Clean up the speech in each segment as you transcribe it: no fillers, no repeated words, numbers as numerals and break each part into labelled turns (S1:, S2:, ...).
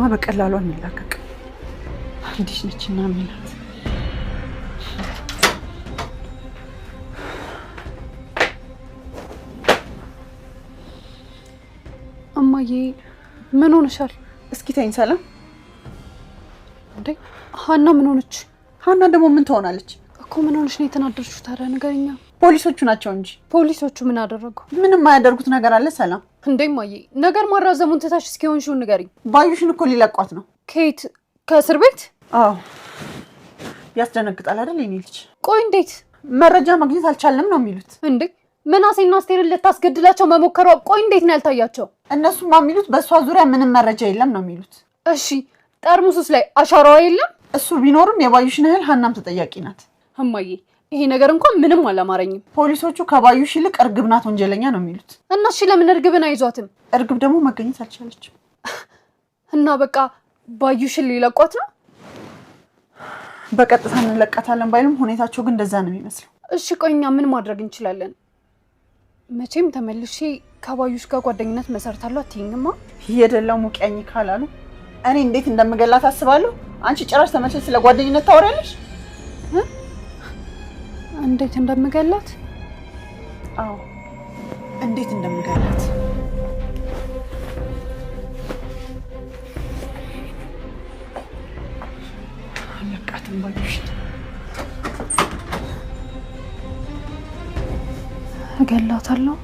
S1: ከዚህማ በቀላሉ አንላቀቅ። እንዲሽ ነችና ሚላት
S2: እማዬ ምን ሆነሻል?
S1: እስኪ ተይኝ ሰላም።
S2: እንዴ ሀና ምን ሆነች?
S1: ሀና ደግሞ ምን ትሆናለች
S2: እኮ? ምን ሆነሽ ነው የተናደድሽው? ታዲያ ንገሪኛ።
S1: ፖሊሶቹ ናቸው እንጂ።
S2: ፖሊሶቹ ምን አደረጉ?
S1: ምንም የማያደርጉት ነገር አለ ሰላም።
S2: እንዴ እማዬ ነገር ማራዘሙን ትታሽ እስኪ ሆንሽው ንገሪኝ።
S1: ባዩሽን እኮ ሊለቋት ነው።
S2: ከየት? ከእስር ቤት?
S1: አዎ ያስደነግጣል አይደል የኔ ልጅ?
S2: ቆይ እንዴት
S1: መረጃ ማግኘት አልቻልንም ነው የሚሉት?
S2: እንዴ ምናሴና አስቴርን ልታስገድላቸው መሞከሯ ቆይ እንዴት ነው ያልታያቸው?
S1: እነሱማ የሚሉት በእሷ ዙሪያ ምንም መረጃ የለም ነው የሚሉት።
S2: እሺ ጠርሙሱስ ላይ አሻራዋ የለም?
S1: እሱ ቢኖርም የባዩሽን እህል ሀናም ተጠያቂ ናት።
S2: እማዬ ይሄ ነገር እንኳን ምንም አላማረኝም።
S1: ፖሊሶቹ ከባዩሽ ይልቅ እርግብ ናት ወንጀለኛ ነው የሚሉት።
S2: እና እሺ ለምን እርግብን አይዟትም?
S1: እርግብ ደግሞ መገኘት አልቻለችም።
S2: እና በቃ ባዩሽን ሊለቋት ነው?
S1: በቀጥታ እንለቃታለን ባይሉም ሁኔታቸው ግን እንደዛ ነው የሚመስለው።
S2: እሺ ቆይ እኛ ምን ማድረግ እንችላለን? መቼም ተመልሼ ከባዩሽ ጋር ጓደኝነት መሰርታለሁ አትይኝማ?
S1: የደላው ሙቂያኝ ካላሉ እኔ እንዴት እንደምገላት አስባለሁ። አንቺ ጭራሽ ተመልሰሽ ስለ ጓደኝነት ታወሪያለሽ?
S2: እንዴት እንደምገላት?
S1: አዎ እንዴት እንደምገላት። አለቃትም ባዩሽ
S2: እገላታለሁ።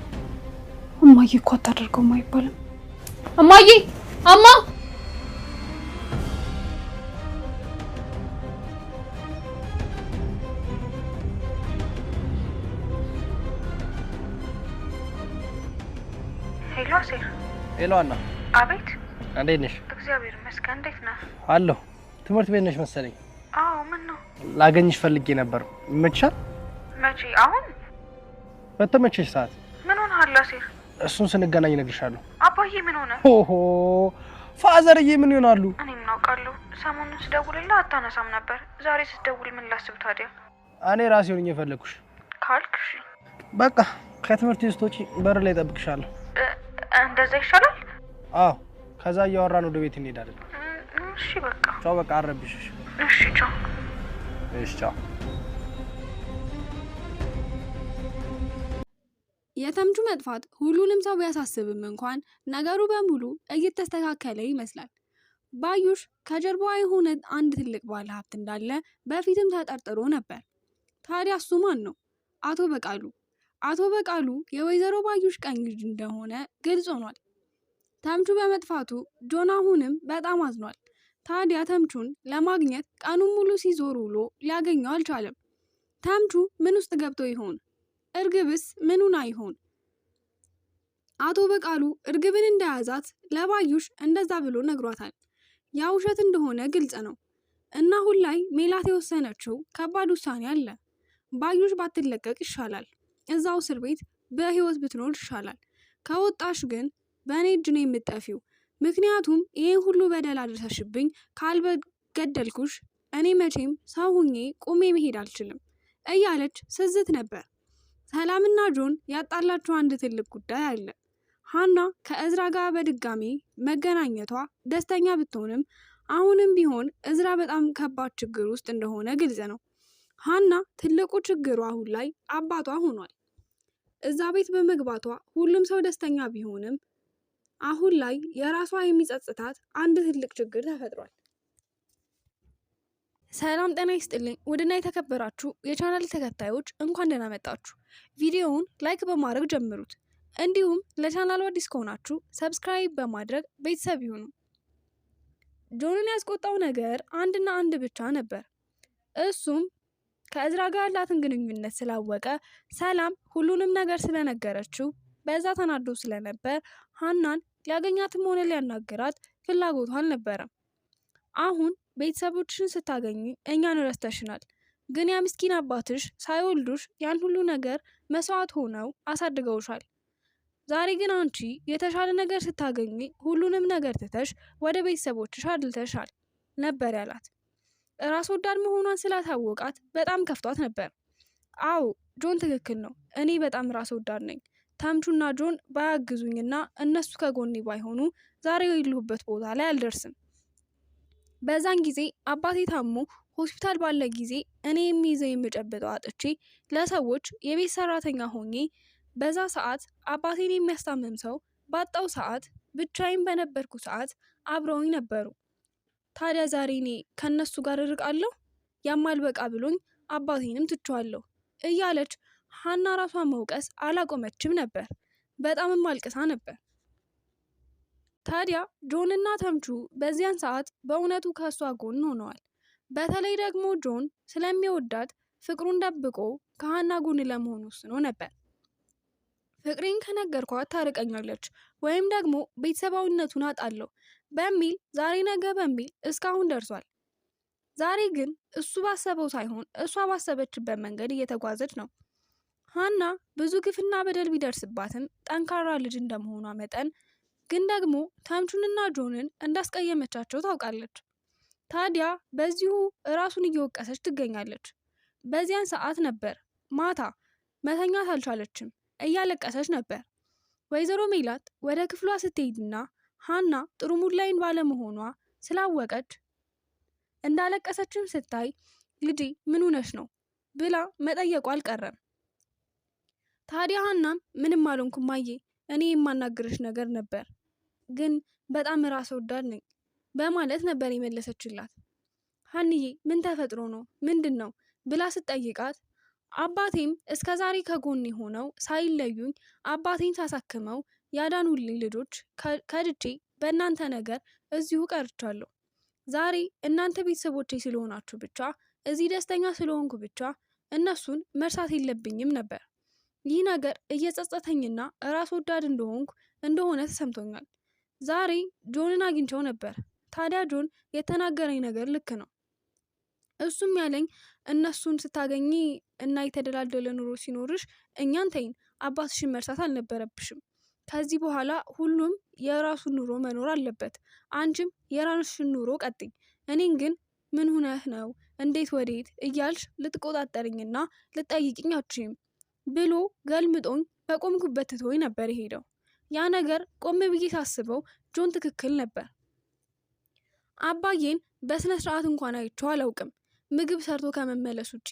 S2: እማዬ እኮ አታደርገውም አይባልም። እማዬ አማ
S3: ሄሎ አሴር።
S4: ሄሎ አና።
S3: አቤት።
S4: እንዴት ነሽ?
S3: እግዚአብሔር ይመስገን። እንዴት ነህ?
S4: አለሁ። ትምህርት ቤት ነሽ መሰለኝ።
S3: አዎ ምን ነው?
S4: ላገኝሽ ፈልጌ ነበር። ይመችሻል?
S3: መቼ? አሁን?
S4: በተመቸሽ ሰዓት።
S3: ምን ሆነሃል አሴር?
S4: እሱን ስንገናኝ እነግርሻለሁ።
S3: አባዬ ምን ሆነ?
S4: ሆሆ ፋዘርዬ ምን ይሆናሉ?
S3: እኔ ምን አውቃለሁ። ሰሞኑን ስደውልልህ አታነሳም ነበር። ዛሬ ስትደውል ምን ላስብ ታዲያ?
S4: እኔ ራሴ ሆኜ የፈለኩሽ
S3: ካልክ እሺ።
S4: በቃ ከትምህርት ቤት ስትወጪ በር ላይ እጠብቅሻለሁ።
S3: እንደዛ ይሻላል?
S4: አዎ ከዛ እያወራን ወደ ቤት እንሄዳለን።
S3: እሺ በቃ
S4: ቻው። በቃ አረብሽሽ።
S3: እሺ ቻው።
S4: እሺ ቻው።
S5: የተምቹ መጥፋት ሁሉንም ሰው ቢያሳስብም እንኳን ነገሩ በሙሉ እየተስተካከለ ይመስላል። ባዩሽ ከጀርባዋ የሆነ አንድ ትልቅ ባለሀብት እንዳለ በፊትም ተጠርጥሮ ነበር። ታዲያ እሱ ማን ነው? አቶ በቃሉ። አቶ በቃሉ የወይዘሮ ባዩሽ ቀኝ እጅ እንደሆነ ግልጽ ሆኗል። ተምቹ በመጥፋቱ ጆን አሁንም በጣም አዝኗል። ታዲያ ተምቹን ለማግኘት ቀኑን ሙሉ ሲዞር ውሎ ሊያገኘው አልቻለም። ተምቹ ምን ውስጥ ገብቶ ይሆን? እርግብስ ምኑና ይሆን? አቶ በቃሉ እርግብን እንደያዛት ለባዩሽ እንደዛ ብሎ ነግሯታል። ያ ውሸት እንደሆነ ግልጽ ነው። እና አሁን ላይ ሜላት የወሰነችው ከባድ ውሳኔ አለ። ባዩሽ ባትለቀቅ ይሻላል። እዛው እስር ቤት በህይወት ብትኖር ይሻላል። ከወጣሽ ግን በእኔ እጅ ነው የምትጠፊው። ምክንያቱም ይሄን ሁሉ በደል አድርሰሽብኝ ካልበገደልኩሽ እኔ መቼም ሰው ሁኜ ቆሜ መሄድ አልችልም እያለች ስዝት ነበር። ሰላምና ጆን ያጣላቸው አንድ ትልቅ ጉዳይ አለ። ሀና ከእዝራ ጋር በድጋሚ መገናኘቷ ደስተኛ ብትሆንም አሁንም ቢሆን እዝራ በጣም ከባድ ችግር ውስጥ እንደሆነ ግልጽ ነው። ሀና ትልቁ ችግሯ አሁን ላይ አባቷ ሆኗል። እዛ ቤት በመግባቷ ሁሉም ሰው ደስተኛ ቢሆንም አሁን ላይ የራሷ የሚጸጽታት አንድ ትልቅ ችግር ተፈጥሯል። ሰላም ጤና ይስጥልኝ ውድና የተከበራችሁ የቻናል ተከታዮች እንኳን ደህና መጣችሁ። ቪዲዮውን ላይክ በማድረግ ጀምሩት። እንዲሁም ለቻናሉ አዲስ ከሆናችሁ ሰብስክራይብ በማድረግ ቤተሰብ ይሁኑ። ጆንን ያስቆጣው ነገር አንድና አንድ ብቻ ነበር። እሱም ከእዝራ ጋር ያላትን ግንኙነት ስላወቀ ሰላም ሁሉንም ነገር ስለነገረችው በዛ ተናዶ ስለነበር ሀናን ሊያገኛትም ሆነ ሊያናገራት ፍላጎቱ አልነበረም። አሁን ቤተሰቦችሽን ስታገኙ እኛን ረስተሽናል፣ ግን ያ ምስኪን አባትሽ ሳይወልዱሽ ያን ሁሉ ነገር መስዋዕት ሆነው አሳድገውሻል። ዛሬ ግን አንቺ የተሻለ ነገር ስታገኙ ሁሉንም ነገር ትተሽ ወደ ቤተሰቦችሽ አድልተሻል ነበር ያላት። ራስ ወዳድ መሆኗን ስላታወቃት በጣም ከፍቷት ነበር። አዎ ጆን ትክክል ነው። እኔ በጣም ራስ ወዳድ ነኝ። ተምቹና ጆን ባያግዙኝና እነሱ ከጎኔ ባይሆኑ ዛሬ የሌሉበት ቦታ ላይ አልደርስም። በዛን ጊዜ አባቴ ታሞ ሆስፒታል ባለ ጊዜ እኔ የሚይዘው የምጨብጠው አጥቼ ለሰዎች የቤት ሰራተኛ ሆኜ በዛ ሰዓት አባቴን የሚያስታምም ሰው ባጣው ሰዓት ብቻዬን በነበርኩ ሰዓት አብረውኝ ነበሩ። ታዲያ ዛሬ እኔ ከነሱ ጋር እርቃለሁ? ያማል በቃ ብሎኝ አባቴንም ትቼዋለሁ እያለች ሀና ራሷን መውቀስ አላቆመችም ነበር። በጣምም አልቅሳ ነበር። ታዲያ ጆንና ተምቹ በዚያን ሰዓት በእውነቱ ከእሷ ጎን ሆነዋል። በተለይ ደግሞ ጆን ስለሚወዳት ፍቅሩን ደብቆ ከሀና ጎን ለመሆን ወስኖ ነበር። ፍቅሬን ከነገርኳት ታርቀኛለች ወይም ደግሞ ቤተሰባዊነቱን አጣለሁ በሚል ዛሬ ነገ በሚል እስካሁን ደርሷል። ዛሬ ግን እሱ ባሰበው ሳይሆን እሷ ባሰበችበት መንገድ እየተጓዘች ነው። ሀና ብዙ ግፍና በደል ቢደርስባትም ጠንካራ ልጅ እንደመሆኗ መጠን ግን ደግሞ ተምቹንና ጆንን እንዳስቀየመቻቸው ታውቃለች። ታዲያ በዚሁ እራሱን እየወቀሰች ትገኛለች። በዚያን ሰዓት ነበር ማታ መተኛት አልቻለችም፣ እያለቀሰች ነበር። ወይዘሮ ሜላት ወደ ክፍሏ ስትሄድና ሀና ጥሩ ሙድ ላይ ባለመሆኗ ስላወቀች እንዳለቀሰችም ስታይ ልጄ ምን ሆነሽ ነው ብላ መጠየቁ አልቀረም። ታዲያ ሀናም ምንም አልሆንኩም እማዬ፣ እኔ የማናግርሽ ነገር ነበር ግን በጣም ራስ ወዳድ ነኝ በማለት ነበር የመለሰችላት። ሀንዬ ምን ተፈጥሮ ነው ምንድን ነው ብላ ስትጠይቃት አባቴም እስከዛሬ ከጎኔ ሆነው ሳይለዩኝ አባቴን ሳሳክመው ያዳኑልኝ ልጆች ከድቼ በእናንተ ነገር እዚሁ ቀርቻለሁ። ዛሬ እናንተ ቤተሰቦቼ ስለሆናችሁ ብቻ እዚህ ደስተኛ ስለሆንኩ ብቻ እነሱን መርሳት የለብኝም ነበር። ይህ ነገር እየጸጸተኝና ራስ ወዳድ እንደሆነ ተሰምቶኛል። ዛሬ ጆንን አግኝቸው ነበር። ታዲያ ጆን የተናገረኝ ነገር ልክ ነው። እሱም ያለኝ እነሱን ስታገኚ እና የተደላደለ ኑሮ ሲኖርሽ እኛን ተይን፣ አባትሽን መርሳት አልነበረብሽም። ከዚህ በኋላ ሁሉም የራሱን ኑሮ መኖር አለበት። አንቺም የራስሽን ኑሮ ቀጥኝ። እኔን ግን ምን ሆነህ ነው እንዴት ወዴት እያልሽ ልትቆጣጠርኝና ልትጠይቅኝ አትችይም ብሎ ገልምጦኝ በቆምኩበት ትቶኝ ነበር የሄደው። ያ ነገር ቆም ብዬ ሳስበው ጆን ትክክል ነበር። አባዬን በስነ ስርዓት እንኳን አይቼው አላውቅም ምግብ ሰርቶ ከመመለስ ውጪ።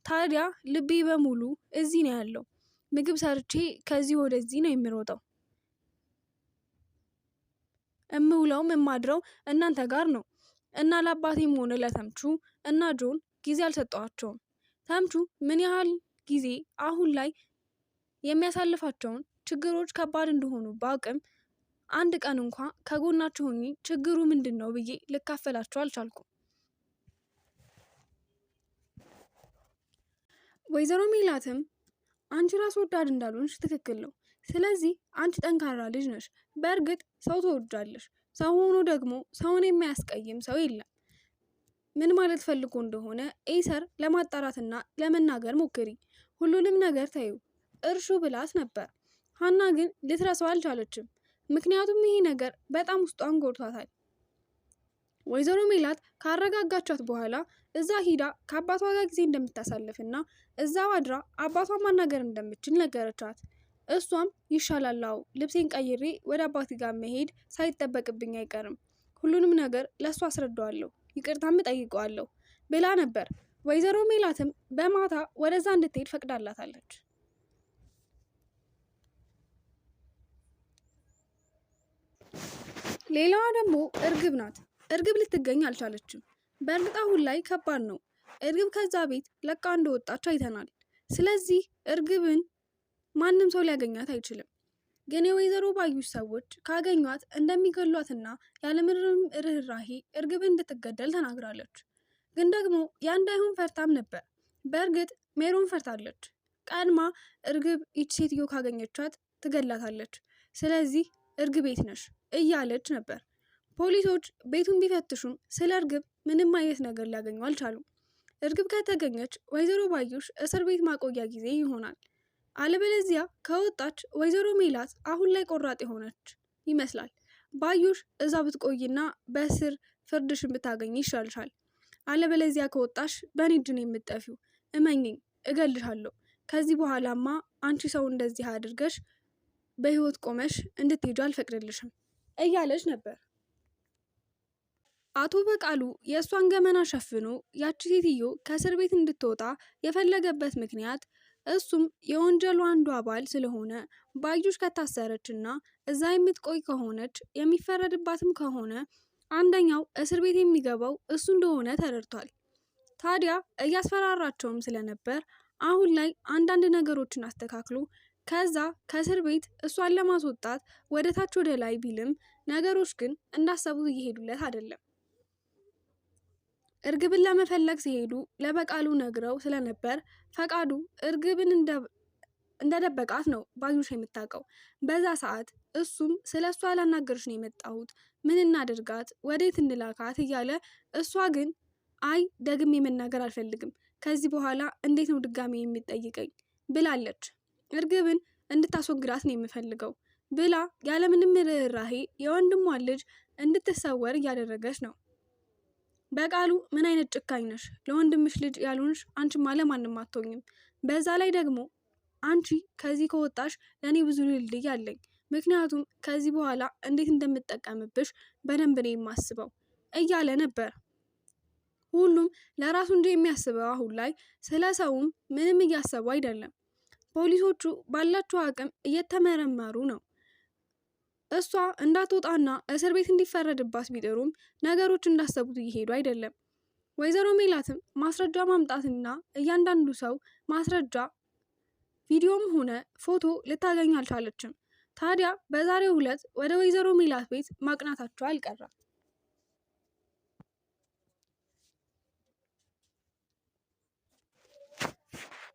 S5: ታዲያ ልቤ በሙሉ እዚህ ነው ያለው። ምግብ ሰርቼ ከዚህ ወደዚህ ነው የሚሮጠው። እምውለውም የማድረው እናንተ ጋር ነው እና ለአባቴም ሆነ ለተምቹ እና ጆን ጊዜ አልሰጠኋቸውም። ተምቹ ምን ያህል ጊዜ አሁን ላይ የሚያሳልፋቸውን ችግሮች ከባድ እንደሆኑ ባውቅም አንድ ቀን እንኳ ከጎናቸው ሆኜ ችግሩ ምንድን ነው ብዬ ልካፈላቸው አልቻልኩም። ወይዘሮ ሜላትም አንቺ ራስ ወዳድ እንዳልሆንሽ ትክክል ነው። ስለዚህ አንቺ ጠንካራ ልጅ ነሽ። በእርግጥ ሰው ትወጃለሽ። ሰው ሆኖ ደግሞ ሰውን የሚያስቀይም ሰው የለም። ምን ማለት ፈልጎ እንደሆነ ኤሰር ለማጣራትና ለመናገር ሞክሪ። ሁሉንም ነገር ታዩ እርሹ ብላት ነበር። ሀና ግን ልትረሳው አልቻለችም። ምክንያቱም ይሄ ነገር በጣም ውስጧን ጎድቷታል። ወይዘሮ ሜላት ካረጋጋቻት በኋላ እዛ ሂዳ ከአባቷ ጋር ጊዜ እንደምታሳልፍና እዛው አድራ አባቷን ማናገር እንደምችል ነገረቻት። እሷም ይሻላል፣ ልብሴን ቀይሬ ወደ አባቴ ጋር መሄድ ሳይጠበቅብኝ አይቀርም። ሁሉንም ነገር ለእሱ አስረዳዋለሁ፣ ይቅርታም እጠይቀዋለሁ ብላ ነበር። ወይዘሮ ሜላትም በማታ ወደዛ እንድትሄድ ፈቅዳላታለች። ሌላዋ ደግሞ እርግብ ናት። እርግብ ልትገኝ አልቻለችም። በእርግጥ አሁን ላይ ከባድ ነው። እርግብ ከዛ ቤት ለቃ እንደወጣች አይተናል። ስለዚህ እርግብን ማንም ሰው ሊያገኛት አይችልም። ግን የወይዘሮ ባዩሽ ሰዎች ካገኟት እንደሚገሏትና ያለምንም ርህራሄ እርግብን እንድትገደል ተናግራለች። ግን ደግሞ ያ እንዳይሆን ፈርታም ነበር። በእርግጥ ሜሮን ፈርታለች። ቀድማ እርግብ ይች ሴትዮ ካገኘቻት ትገላታለች። ስለዚህ እርግብ ቤት ነሽ እያለች ነበር። ፖሊሶች ቤቱን ቢፈትሹም ስለ እርግብ ምንም አይነት ነገር ሊያገኙ አልቻሉም። እርግብ ከተገኘች ወይዘሮ ባዩሽ እስር ቤት ማቆያ ጊዜ ይሆናል። አለበለዚያ ከወጣች ወይዘሮ ሜላት አሁን ላይ ቆራጥ የሆነች ይመስላል። ባዩሽ እዛ ብትቆይና በእስር ፍርድሽን ብታገኝ ይሻልሻል። አለበለዚያ ከወጣሽ በእኔ እጅ ነው የምትጠፊው። እመኝኝ፣ እገልሻለሁ። ከዚህ በኋላማ አንቺ ሰው እንደዚህ አድርገሽ በህይወት ቆመሽ እንድትሄጂ አልፈቅድልሽም እያለች ነበር። አቶ በቃሉ የእሷን ገመና ሸፍኖ ያቺ ሴትዮ ከእስር ቤት እንድትወጣ የፈለገበት ምክንያት እሱም የወንጀሉ አንዱ አባል ስለሆነ ባዩሽ ከታሰረችና እዛ የምትቆይ ከሆነች የሚፈረድባትም ከሆነ አንደኛው እስር ቤት የሚገባው እሱ እንደሆነ ተረድቷል። ታዲያ እያስፈራራቸውም ስለነበር አሁን ላይ አንዳንድ ነገሮችን አስተካክሎ ከዛ ከእስር ቤት እሷን ለማስወጣት ወደ ታች ወደ ላይ ቢልም ነገሮች ግን እንዳሰቡት እየሄዱለት አይደለም። እርግብን ለመፈለግ ሲሄዱ ለበቃሉ ነግረው ስለነበር ፈቃዱ እርግብን እንደደበቃት ነው ባዩሽ የምታውቀው። በዛ ሰዓት እሱም ስለ እሷ ላናገርሽ ነው የመጣሁት፣ ምን እናድርጋት፣ ወዴት እንላካት እያለ እሷ ግን አይ ደግሜ መናገር አልፈልግም፣ ከዚህ በኋላ እንዴት ነው ድጋሜ የሚጠይቀኝ ብላለች። እርግብን እንድታስወግዳት ነው የምፈልገው ብላ ያለምንም ርህራሄ የወንድሟን ልጅ እንድትሰወር እያደረገች ነው። በቃሉ ምን አይነት ጭካኝ ነሽ? ለወንድምሽ ልጅ ያልሆንሽ አንቺማ ለማንም አትሆኝም። በዛ ላይ ደግሞ አንቺ ከዚህ ከወጣሽ ለእኔ ብዙ ልልይ አለኝ። ምክንያቱም ከዚህ በኋላ እንዴት እንደምጠቀምብሽ በደንብ ነው የማስበው እያለ ነበር። ሁሉም ለራሱ እንጂ የሚያስበው አሁን ላይ ስለ ሰውም ምንም እያሰቡ አይደለም። ፖሊሶቹ ባላቸው አቅም እየተመረመሩ ነው። እሷ እንዳትወጣና እስር ቤት እንዲፈረድባት ቢጥሩም ነገሮች እንዳሰቡት እየሄዱ አይደለም። ወይዘሮ ሜላትም ማስረጃ ማምጣትና እያንዳንዱ ሰው ማስረጃ ቪዲዮም ሆነ ፎቶ ልታገኝ አልቻለችም። ታዲያ በዛሬው ዕለት ወደ ወይዘሮ ሜላት ቤት ማቅናታቸው አልቀረም።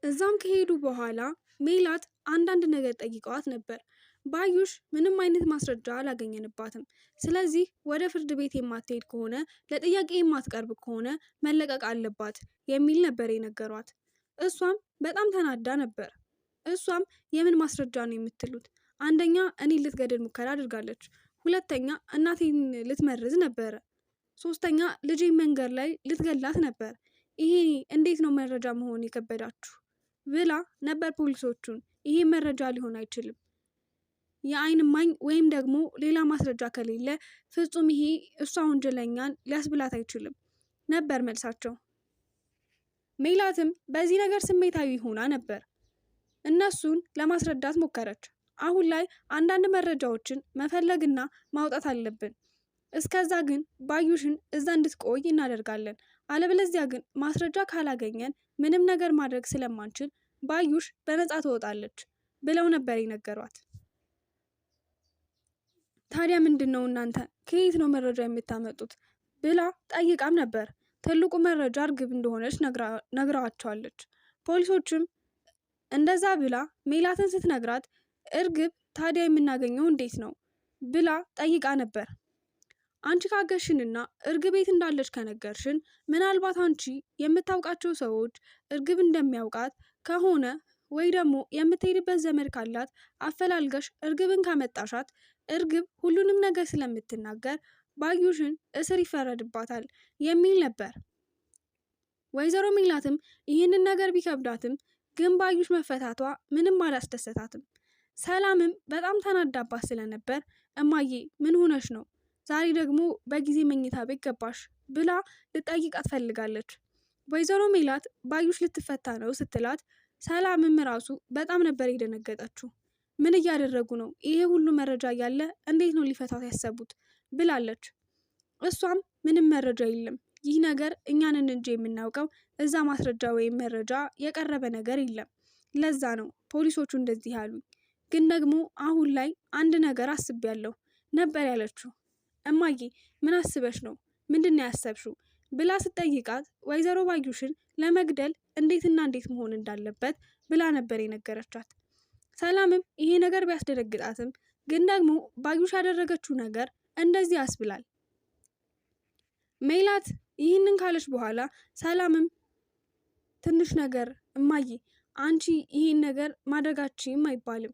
S5: እዛም ከሄዱ በኋላ ሜላት አንዳንድ ነገር ጠይቀዋት ነበር። ባዩሽ ምንም አይነት ማስረጃ አላገኘንባትም፣ ስለዚህ ወደ ፍርድ ቤት የማትሄድ ከሆነ ለጥያቄ የማትቀርብ ከሆነ መለቀቅ አለባት የሚል ነበር የነገሯት። እሷም በጣም ተናዳ ነበር። እሷም የምን ማስረጃ ነው የምትሉት? አንደኛ እኔ ልትገድል ሙከራ አድርጋለች፣ ሁለተኛ እናቴን ልትመርዝ ነበረ፣ ሶስተኛ ልጄ መንገድ ላይ ልትገላት ነበር። ይሄ እንዴት ነው መረጃ መሆን የከበዳችሁ ብላ ነበር ፖሊሶቹን። ይሄ መረጃ ሊሆን አይችልም፣ የአይን እማኝ ወይም ደግሞ ሌላ ማስረጃ ከሌለ ፍጹም ይሄ እሷ ወንጀለኛን ሊያስብላት አይችልም ነበር መልሳቸው። ሜላትም በዚህ ነገር ስሜታዊ ሆና ነበር። እነሱን ለማስረዳት ሞከረች። አሁን ላይ አንዳንድ መረጃዎችን መፈለግና ማውጣት አለብን፣ እስከዛ ግን ባዩሽን እዛ እንድትቆይ እናደርጋለን፣ አለበለዚያ ግን ማስረጃ ካላገኘን ምንም ነገር ማድረግ ስለማንችል ባዩሽ በነፃ ትወጣለች ብለው ነበር የነገሯት። ታዲያ ምንድን ነው እናንተ ከየት ነው መረጃ የምታመጡት ብላ ጠይቃም ነበር። ትልቁ መረጃ እርግብ እንደሆነች ነግራቸዋለች። ፖሊሶችም እንደዛ ብላ ሜላትን ስትነግራት እርግብ ታዲያ የምናገኘው እንዴት ነው ብላ ጠይቃ ነበር። አንቺ ካገሽንና እርግብ ቤት እንዳለች ከነገርሽን ምናልባት አንቺ የምታውቃቸው ሰዎች እርግብ እንደሚያውቃት ከሆነ ወይ ደግሞ የምትሄድበት ዘመድ ካላት አፈላልገሽ እርግብን ካመጣሻት እርግብ ሁሉንም ነገር ስለምትናገር ባዩሽን እስር ይፈረድባታል የሚል ነበር። ወይዘሮ ሜላትም ይህንን ነገር ቢከብዳትም ግን ባዩሽ መፈታቷ ምንም አላስደሰታትም። ሰላምም በጣም ተናዳባት ስለነበር እማዬ ምን ሆነሽ ነው ዛሬ ደግሞ በጊዜ መኝታ ቤት ገባሽ ብላ ልጠይቃት ፈልጋለች። ወይዘሮ ሜላት ባዩሽ ልትፈታ ነው ስትላት ሰላምም ራሱ በጣም ነበር የደነገጠችው። ምን እያደረጉ ነው? ይሄ ሁሉ መረጃ እያለ እንዴት ነው ሊፈታት ያሰቡት ብላለች። እሷም ምንም መረጃ የለም፣ ይህ ነገር እኛንን እንጂ የምናውቀው እዛ ማስረጃ ወይም መረጃ የቀረበ ነገር የለም፣ ለዛ ነው ፖሊሶቹ እንደዚህ ያሉኝ። ግን ደግሞ አሁን ላይ አንድ ነገር አስቤያለሁ ነበር ያለችው። እማዬ ምን አስበሽ ነው? ምንድን ነው ያሰብሽው ብላ ስትጠይቃት ወይዘሮ ባዩሽን ለመግደል እንዴትና እንዴት መሆን እንዳለበት ብላ ነበር የነገረቻት። ሰላምም ይሄ ነገር ቢያስደነግጣትም ግን ደግሞ ባዩሽ ያደረገችው ነገር እንደዚህ ያስብላል። ሜላት ይህንን ካለች በኋላ ሰላምም ትንሽ ነገር እማዬ አንቺ ይህን ነገር ማድረጋችም አይባልም፣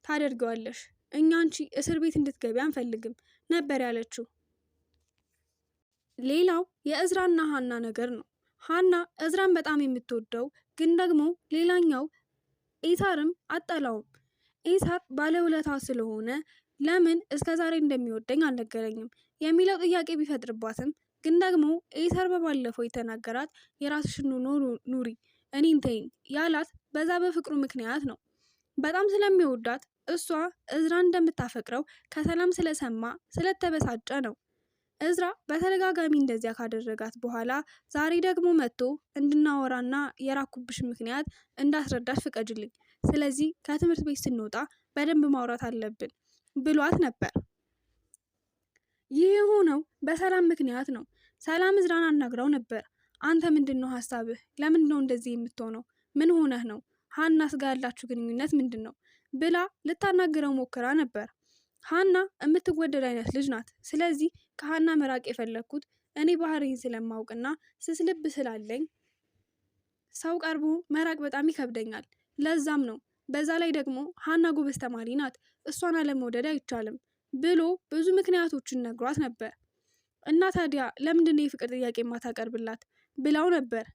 S5: ታደርገዋለሽ፣ እኛ አንቺ እስር ቤት እንድትገቢ አንፈልግም ነበር ያለችው። ሌላው የእዝራና ሀና ነገር ነው። ሀና እዝራን በጣም የምትወደው ግን ደግሞ ሌላኛው ኢሳርም አጠላውም። ኢሳር ባለውለታ ስለሆነ ለምን እስከዛሬ እንደሚወደኝ አልነገረኝም የሚለው ጥያቄ ቢፈጥርባትም ግን ደግሞ ኤሰር በባለፈው የተናገራት የራስሽን ኑሮ ኑሪ እኔን ተይኝ ያላት በዛ በፍቅሩ ምክንያት ነው። በጣም ስለሚወዳት እሷ እዝራን እንደምታፈቅረው ከሰላም ስለሰማ ስለተበሳጨ ነው። እዝራ በተደጋጋሚ እንደዚያ ካደረጋት በኋላ ዛሬ ደግሞ መጥቶ እንድናወራና የራኩብሽ ምክንያት እንዳስረዳሽ ፍቀጅልኝ፣ ስለዚህ ከትምህርት ቤት ስንወጣ በደንብ ማውራት አለብን ብሏት ነበር። ይህ የሆነው በሰላም ምክንያት ነው። ሰላም እዝራን አናግራው ነበር። አንተ ምንድን ነው ሀሳብህ? ለምንድን ነው እንደዚህ የምትሆነው? ምን ሆነህ ነው? ሀናስ ጋር ያላችሁ ግንኙነት ምንድን ነው ብላ ልታናግረው ሞክራ ነበር። ሀና የምትወደድ አይነት ልጅ ናት። ስለዚህ ከሀና መራቅ የፈለግኩት እኔ ባህሪን ስለማውቅና ስስ ልብ ስላለኝ ሰው ቀርቦ መራቅ በጣም ይከብደኛል። ለዛም ነው። በዛ ላይ ደግሞ ሀና ጎበዝ ተማሪ ናት፣ እሷን አለመውደድ አይቻልም ብሎ ብዙ ምክንያቶችን ነግሯት ነበር። እና ታዲያ ለምንድን የፍቅር ጥያቄ ማታቀርብላት ብላው ነበር።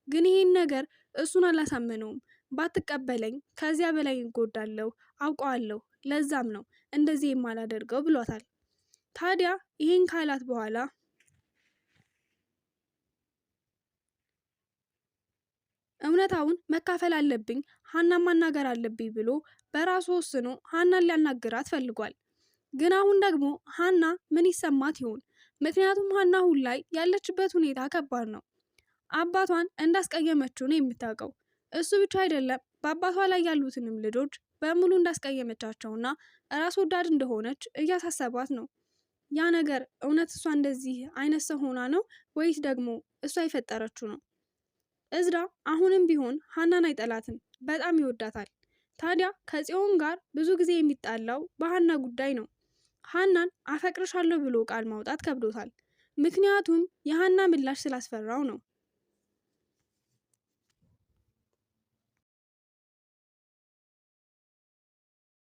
S5: ግን ይሄን ነገር እሱን አላሳመነውም። ባትቀበለኝ ከዚያ በላይ እንጎዳለሁ አውቀዋለሁ፣ ለዛም ነው እንደዚህ የማላደርገው ብሏታል። ታዲያ ይሄን ካላት በኋላ እውነታውን መካፈል አለብኝ፣ ሀናን ማናገር አለብኝ ብሎ በራሱ ወስኖ ሀናን ሊያናግራት ፈልጓል። ግን አሁን ደግሞ ሀና ምን ይሰማት ይሆን? ምክንያቱም ሀና አሁን ላይ ያለችበት ሁኔታ ከባድ ነው። አባቷን እንዳስቀየመችው ነው የምታውቀው። እሱ ብቻ አይደለም፣ በአባቷ ላይ ያሉትንም ልጆች በሙሉ እንዳስቀየመቻቸውና ራስ ወዳድ እንደሆነች እያሳሰባት ነው። ያ ነገር እውነት እሷ እንደዚህ አይነት ሰው ሆና ነው ወይስ ደግሞ እሷ የፈጠረችው ነው? እዝራ አሁንም ቢሆን ሀናን አይጠላትም፣ በጣም ይወዳታል። ታዲያ ከጽዮን ጋር ብዙ ጊዜ የሚጣላው በሀና ጉዳይ ነው። ሀናን አፈቅርሻለሁ ብሎ ቃል ማውጣት ከብዶታል። ምክንያቱም የሀና ምላሽ ስላስፈራው ነው።